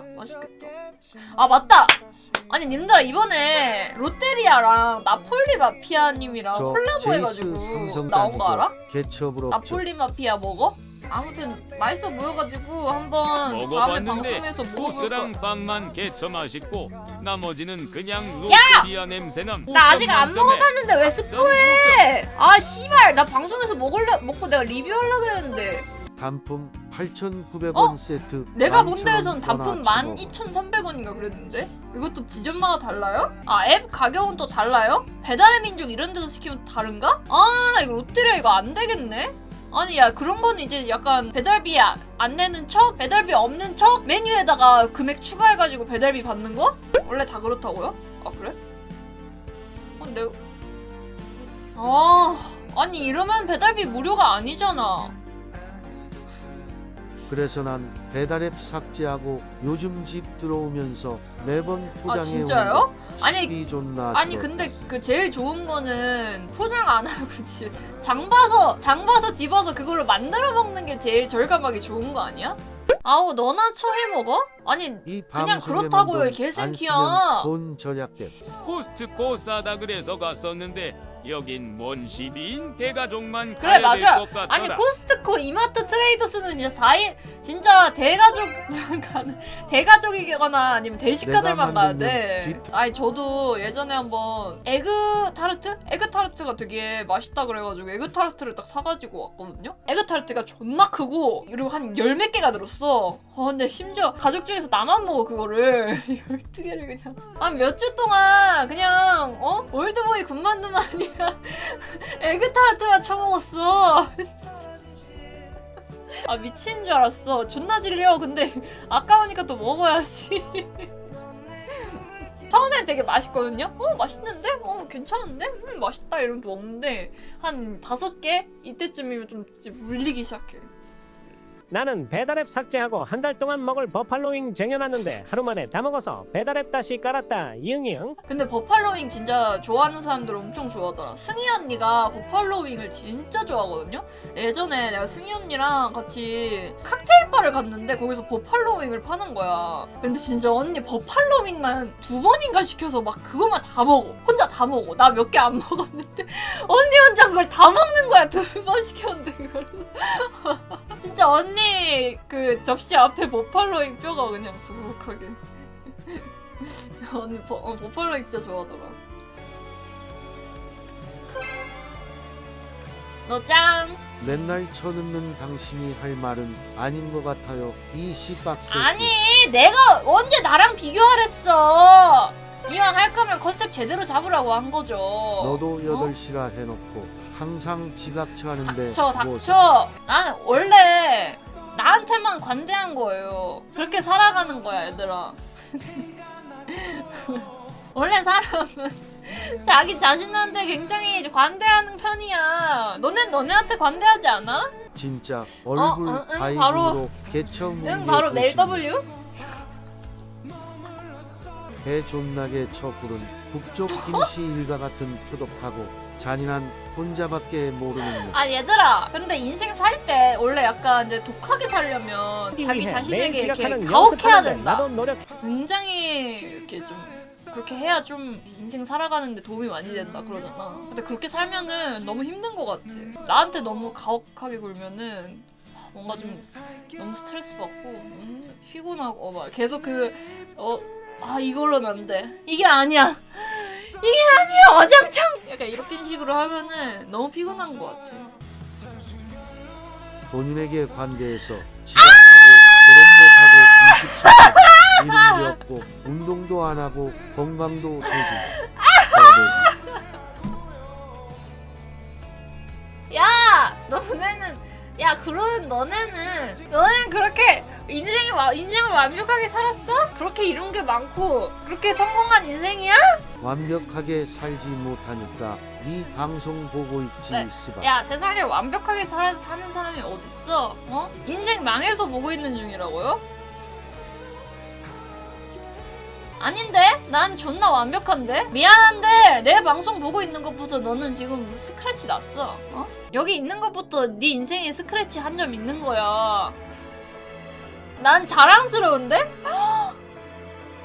감사합니다. 맛있겠다. 아 맞다. 아니 님들아 이번에 롯데리아랑 나폴리 마피아님이랑 콜라보 해가지고 나온 거 알아? 개첩으로 나폴리 마피아 먹어? 아무튼 맛있어 보여가지고 한번 다음에 방송에서 소스랑 먹어볼까. 빵만 개쳐 맛있고 나머지는 그냥 야! 롯데리아 냄새남. 나 아직 안 먹어봤는데 왜 스포해? 아 씨발 나 방송에서 먹고 내가 리뷰하려고 그랬는데 단품 8,900원 어? 세트. 내가 본 데에선 11,000원 단품 떠나 12,300원인가 그랬는데? 이것도 지점마다 달라요? 아 앱 가격은 또 달라요? 배달의 민족 이런 데서 시키면 다른가? 아 나 이거 롯데리아 이거 안 되겠네? 아니 야 그런 거는 이제 약간 배달비 안 내는 척? 배달비 없는 척? 메뉴에다가 금액 추가해가지고 배달비 받는 거? 원래 다 그렇다고요? 아 그래? 내가... 아니 이러면 배달비 무료가 아니잖아. 그래서 난 배달앱 삭제하고 요즘 집 들어오면서 매번 포장해 진짜요? 오는 아니, 식비 존나 아니 줄었다. 근데 그 제일 좋은 거는 포장 안 하고 장 봐서 집어서 그걸로 만들어 먹는 게 제일 절감하기 좋은 거 아니야? 아우 너나 처해 먹어? 아니 이 그냥 방송에만 그렇다고요, 돈 이 개새끼야. 안 쓰면 돈 절약됨. 코스트코 싸다 그래서 갔었는데 여긴 뭔 시비인 대가족만 그래, 가야 될 맞아. 것 같더라. 아니 코스트코 이마트 트레이더스는 진짜 4인 진짜 대가족 가는 대가족이거나 아니면 대식가들만 가야 돼. 아니 저도 예전에 한번 에그 타르트가 되게 맛있다 그래가지고 에그 타르트를 딱 사가지고 왔거든요. 에그 타르트가 존나 크고 그리고 한 열 몇 개가 들었어. 근데 심지어 가족 중에서 나만 먹어 그거를 12개를 그냥 한 몇 주 동안 그냥 올드보이 군만두만 아니야 에그타르트만 처먹었어. 아 미친 줄 알았어. 존나 질려. 근데 아까우니까 또 먹어야지. 처음엔 되게 맛있거든요? 맛있는데? 괜찮은데? 맛있다 이러면서 먹는데 한 5개? 이때쯤이면 좀 물리기 시작해. 나는 배달앱 삭제하고 한 달 동안 먹을 버팔로잉 쟁여놨는데 하루 만에 다 먹어서 배달앱 다시 깔았다. 이응이응. 근데 버팔로윙 진짜 좋아하는 사람들 엄청 좋아하더라. 승희 언니가 버팔로윙을 진짜 좋아하거든요? 예전에 내가 승희 언니랑 같이 칵테일 바를 갔는데 거기서 버팔로윙을 파는 거야. 근데 진짜 언니 버팔로윙만 2번인가 시켜서 막 그것만 다 먹어. 혼자 다 먹어. 나 몇 개 안 먹었는데 언니 혼자 그걸 다 먹는 거야. 2번 시켰는데 그걸. 진짜 언니 그 접시 앞에 버팔로잉 뼈가 그냥 수북하게. 언니 버팔로잉 진짜 좋아하더라. 너 짱! 맨날 쳐넣는 당신이 할 말은 아닌 것 같아요. 이 씨박새. 아니 내가 언제 나랑 비교하랬어. 이왕 할 거면 컨셉 제대로 잡으라고 한 거죠. 너도 8시라 해놓고 항상 지각처 하는데 닥쳐. 나는 원래 나한테만 관대한 거예요. 그렇게 살아가는 거야 얘들아. 원래 사람은 자기 자신한테 굉장히 관대하는 편이야. 너넨 너네한테 관대하지 않아? 진짜 얼굴 응, 바로 개처음 바로 멜 W? 배 존나게 쳐부른 북쪽 김씨 일가 같은 표독하고 잔인한 혼자밖에 모르는 아 얘들아 근데 인생 살 때 원래 약간 이제 독하게 살려면 자기 매일 자신에게 이렇게 지각하는 가혹해야 연습하는데 된다. 나도 노력. 굉장히 이렇게 좀 그렇게 해야 좀 인생 살아가는데 도움이 많이 된다 그러잖아. 근데 그렇게 살면은 너무 힘든 것 같아. 나한테 너무 가혹하게 굴면은 뭔가 좀 너무 스트레스 받고 피곤하고 막 계속 이걸로는 안 돼. 이게 아니야. 어장창! 약간 이렇게 식으로 하면은 너무 피곤한 것 같아. 본인에게 관대해서 지각하고 결혼 못하고 27살 이름도 없고 운동도 안 하고 건강도 조지. 야! 너네는 그렇게 인생을 완벽하게 살았어? 그렇게 이룬 게 많고 그렇게 성공한 인생이야? 완벽하게 살지 못하니까 네 방송 보고 있지 네. 스바. 야 세상에 완벽하게 사는 사람이 어딨어? 인생 망해서 보고 있는 중이라고요? 아닌데? 난 존나 완벽한데? 미안한데 내 방송 보고 있는 것부터 너는 지금 스크래치 났어. 여기 있는 것부터 네 인생에 스크래치 한 점 있는 거야. 난 자랑스러운데?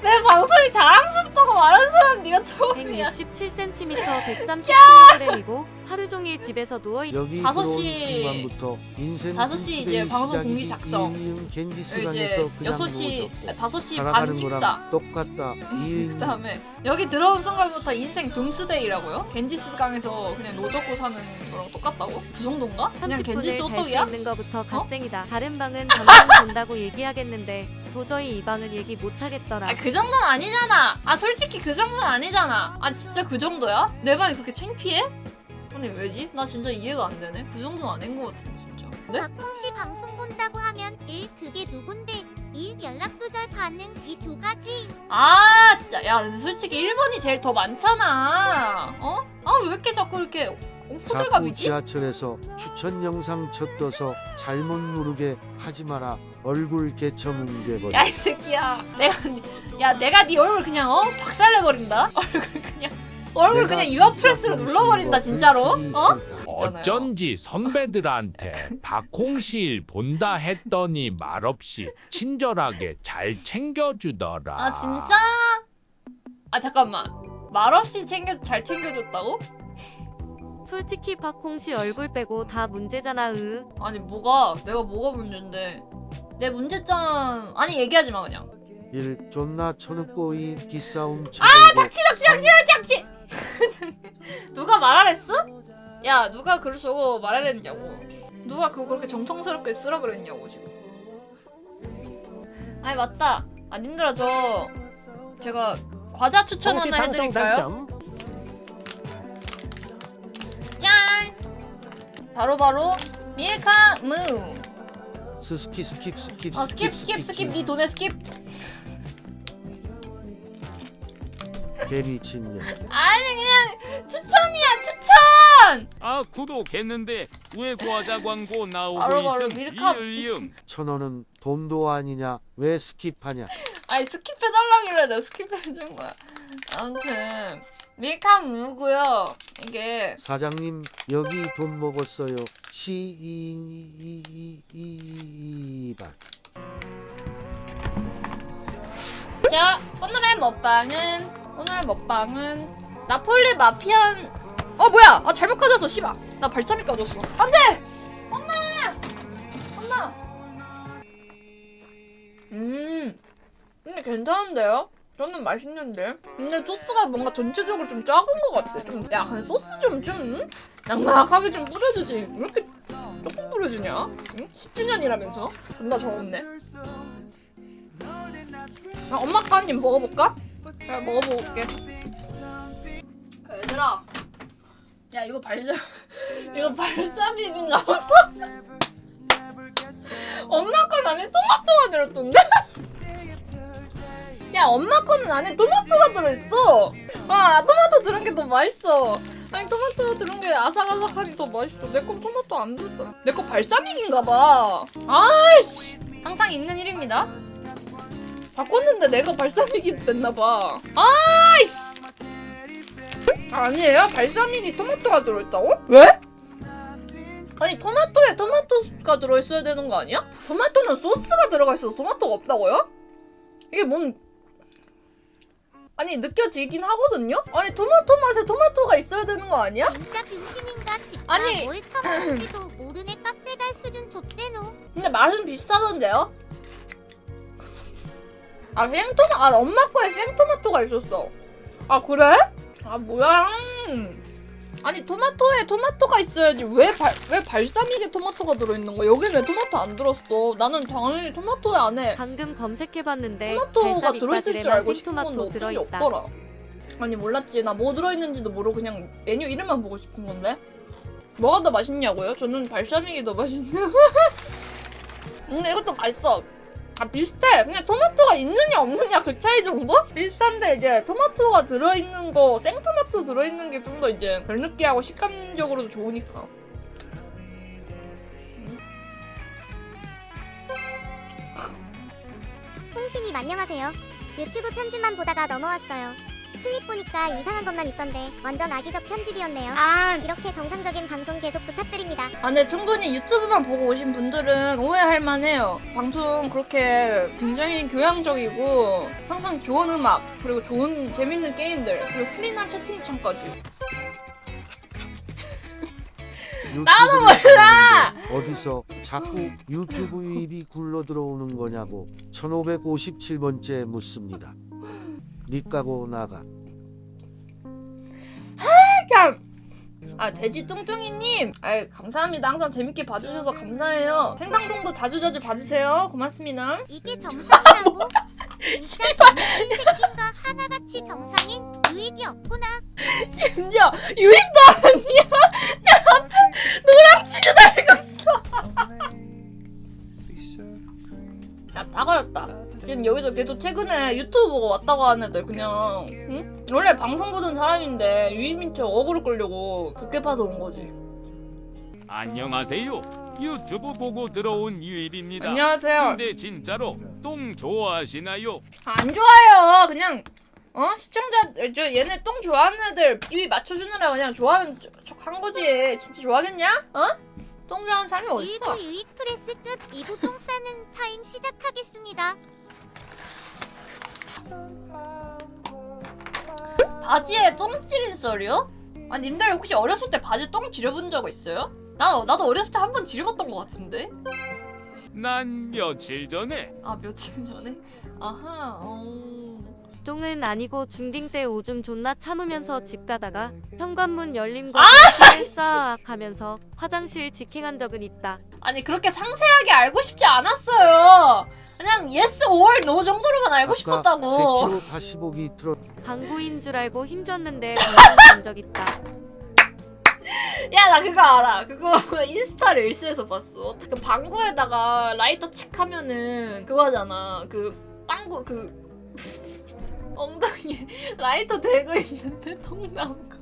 내 방송이 자랑스럽다고 말하는 사람 네가 처음이야. 167cm 130kg이고 하루 종일 집에서 누워 있. 여기 다섯 들어온 시- 순간부터 인생 5시 이제 방송 공지 작성. 이응 겐지스강에서 이제 그냥 6시, 누워졌고 5시 반 살아가는 식사. 거랑 똑같다. 이응 그 다음에 여기 들어온 순간부터 인생 둠스데이라고요? 겐지스강에서 그냥 노젓고 사는 거랑 똑같다고? 그 정도인가? 그냥 30분을 겐지스 잘 수 호떡이야? 있는 거부터 갓생이다. 다른 방은 전방 본다고 얘기하겠는데 도저히 이 방은 얘기 못하겠더라. 아 그 정도는 아니잖아. 아 솔직히 그 정도는 아니잖아. 아 진짜 그 정도야? 내 방이 그렇게 창피해? 아니 왜지? 나 진짜 이해가 안 되네. 그 정도는 아닌 것 같은데 진짜. 네? 박홍씨 방송 본다고 하면 1. 그게 누군데 2. 연락 두절 반응 이 두 가지 아 진짜 야 근데 솔직히 1번이 제일 더 많잖아. 어? 아 왜 이렇게 자꾸 이렇게 자꾸 호들갑이지? 지하철에서 추천 영상 쳤떠서 잘못 누르게 하지 마라. 얼굴 개쳐 뭉개버려. 야 이 새끼야. 내가 네 얼굴 그냥 박살내버린다. 얼굴 그냥 유아프레스로 눌러버린다 진짜로. 어? 어쩐지 선배들한테 박홍실 본다 했더니 말없이 친절하게 잘 챙겨주더라. 아 진짜? 아 잠깐만. 말없이 잘 챙겨줬다고? 솔직히 박홍씨 얼굴 빼고 다 문제잖아. 아니 내가 뭐가 문제인데? 내 문제점 아니 얘기하지 마 그냥. 일 존나 쳐놓고 이 기싸움 짝지! 누가 말하랬어? 야 누가 글 저거 말하랬냐고. 누가 그거 그렇게 정성스럽게 쓰라 그랬냐고 지금. 아니 맞다. 아 님들아 제가 과자 추천 홍시 하나 방송 해드릴까요? 단점. 짠! 바로 밀카 무. 스킵 스킵 니 돈에 스킵. 개미친 년. 아니 그냥 추천이야 추천. 아 구독했는데 왜 과자 광고 나오고 바로 있음 밀카. 이을리음. 1,000원은 돈도 아니냐 왜 스킵하냐. 아니 스킵해달라길래 내가 스킵해준 거야. 아무튼 밀카 무고요. 이게 사장님 여기 돈 먹었어요. 시이발. 자 오늘의 먹방은 나폴리 마피안. 뭐야? 아 잘못 까졌어 씨발. 나 발사믹 까졌어. 안돼. 엄마. 근데 괜찮은데요? 저는 맛있는데. 근데 소스가 뭔가 전체적으로 좀 작은 것 같아. 야 근데 소스 좀 낭낭하게 좀 뿌려주지. 왜 이렇게 조금 뿌려주냐? 응? 10주년이라면서? 존나 적었네. 엄마 거 한 입 먹어볼까? 내가 먹어볼게. 얘들아, 야 이거 발사믹인가 봐. 엄마 건 안에 토마토가 들었던데? 야 엄마 거는 안에 토마토가 들어있어. 토마토 들은 게 더 맛있어. 아니 토마토 들은 게 아삭아삭하니 더 맛있어. 내 거 토마토 안 들었다. 내 거 발사믹인가 봐. 아이씨, 항상 있는 일입니다. 바꿨는데 내가 발사믹이 됐나봐. 아이씨! 아니에요? 발사믹이 토마토가 들어있다고? 왜? 아니 토마토에 토마토가 들어있어야 되는 거 아니야? 토마토는 소스가 들어가 있어서 토마토가 없다고요? 이게 아니 느껴지긴 하거든요? 아니 토마토 맛에 토마토가 있어야 되는 거 아니야? 진짜 병신인가 집가 아니. 뭘 처먹을지도 모르네 깍대갈 수준 좆대노 근데 맛은 비슷하던데요? 엄마 거에 생토마토가 있었어. 아 그래? 아 뭐야? 아니 토마토에 토마토가 있어야지. 왜 발사믹에 토마토가 들어있는 거야? 여긴 왜 토마토 안 들었어? 나는 당연히 토마토에 안에 방금 검색해봤는데 토마토가 발사믹 들어있을 줄 바지에만 알고 싶은 건 생토마토 어떤 게 들어있다. 없더라. 아니 몰랐지. 나 뭐 들어있는지도 모르고 그냥 메뉴 이름만 보고 싶은 건데. 뭐가 더 맛있냐고요? 저는 발사믹이 더 맛있네요. 근데 이것도 맛있어. 비슷해. 그냥 토마토가 있느냐 없느냐 그 차이 정도? 비슷한데 이제 토마토가 들어있는 거, 생토마토 들어있는 게 좀 더 이제 덜 느끼하고 식감적으로도 좋으니까. 홍신님 안녕하세요. 유튜브 편집만 보다가 넘어왔어요. 클립 보니까 이상한 것만 있던데 완전 악의적 편집이었네요. 아, 이렇게 정상적인 방송 계속 부탁드립니다. 근데 충분히 유튜브만 보고 오신 분들은 오해할 만해요. 방송 그렇게 굉장히 교양적이고 항상 좋은 음악 그리고 좋은 재밌는 게임들 그리고 클린한 채팅창까지. 나도 몰라. 어디서 자꾸 유튜브 유입이 굴러 들어오는 거냐고 1557번째 묻습니다. 니 까고 나가. 돼지 뚱뚱이님, 감사합니다. 항상 재밌게 봐주셔서 감사해요. 생방송도 자주자주 봐주세요. 고맙습니다. 이게 정상이라고? 진짜 정상인 새끼가 하나같이 정상인 유익이 없구나. 심지어 유입도 아니야. 야, 앞에 노랑치즈 달고 있어. 야, 다 걸었다. 지금 여기서 계속 최근에 유튜브 보고 왔다고 하는 애들 그냥 응? 원래 방송 보던 사람인데 유입인 척 어그로 끌려고 국회 파서 온 거지. 안녕하세요. 유튜브 보고 들어온 유입입니다. 안녕하세요. 근데 진짜로 똥 좋아하시나요? 안 좋아요. 그냥 시청자 얘네 똥 좋아하는 애들 입이 맞춰주느라 그냥 좋아하는 척 한 거지. 진짜 좋아하겠냐? 똥 좋아하는 사람이 어딨어? 1부 유익 프레스 끝 2부 똥 싸는 타임 시작하겠습니다. 바지에 똥 찌린 썰이요? 아니 님들 혹시 어렸을 때 바지에 똥 지려본 적 있어요? 나도 어렸을 때 한 번 지려봤던 것 같은데? 난 며칠 전에 아 며칠 전에? 아하 똥은 아니고 중딩 때 오줌 존나 참으면서 집 가다가 현관문 열림과 아! 동시에 싸악 하면서 화장실 직행한 적은 있다. 아니 그렇게 상세하게 알고 싶지 않았어요. 그냥 yes or no 정도로만 알고 아까 싶었다고. 4kg 다시 보기 틀어. 방구인 줄 알고 힘줬는데 방구 간적 있다. 야 나 그거 알아. 그거 인스타 릴스에서 봤어. 그 방구에다가 라이터 칙 하면은 그거잖아. 그 빵구 그 엉덩이에 라이터 대고 있는데 똥 나온 거.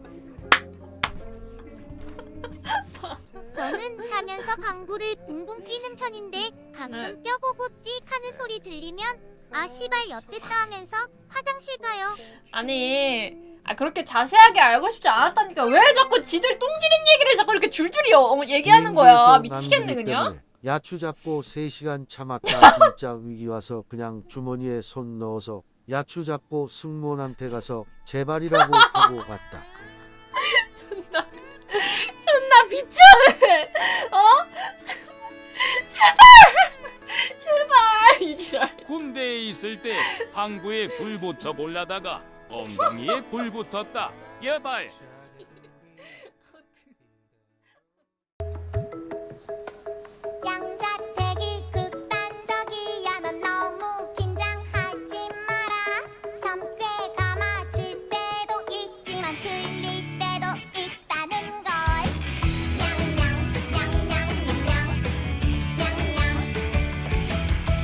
저는 자면서 방구를 붕붕 뛰는 편인데 가끔 네. 뼈 보고 찍 하는 소리 들리면 아 씨발 엿됐다 하면서 화장실 가요. 아니 그렇게 자세하게 알고 싶지 않았다니까 왜 자꾸 지들 똥지린 얘기를 자꾸 이렇게 줄줄이 얘기하는 거야. 비행기에서 미치겠네 남들이 그냥. 때문에 야추 잡고 3시간 참았다. 진짜 위기 와서 그냥 주머니에 손 넣어서 야추 잡고 승무원한테 가서 제발이라고 하고 갔다. 존나 비참해. 제발 이 지랄. 군대에 있을 때 방구에 불 붙여 보려다가 엉덩이에 불 붙었다. 여발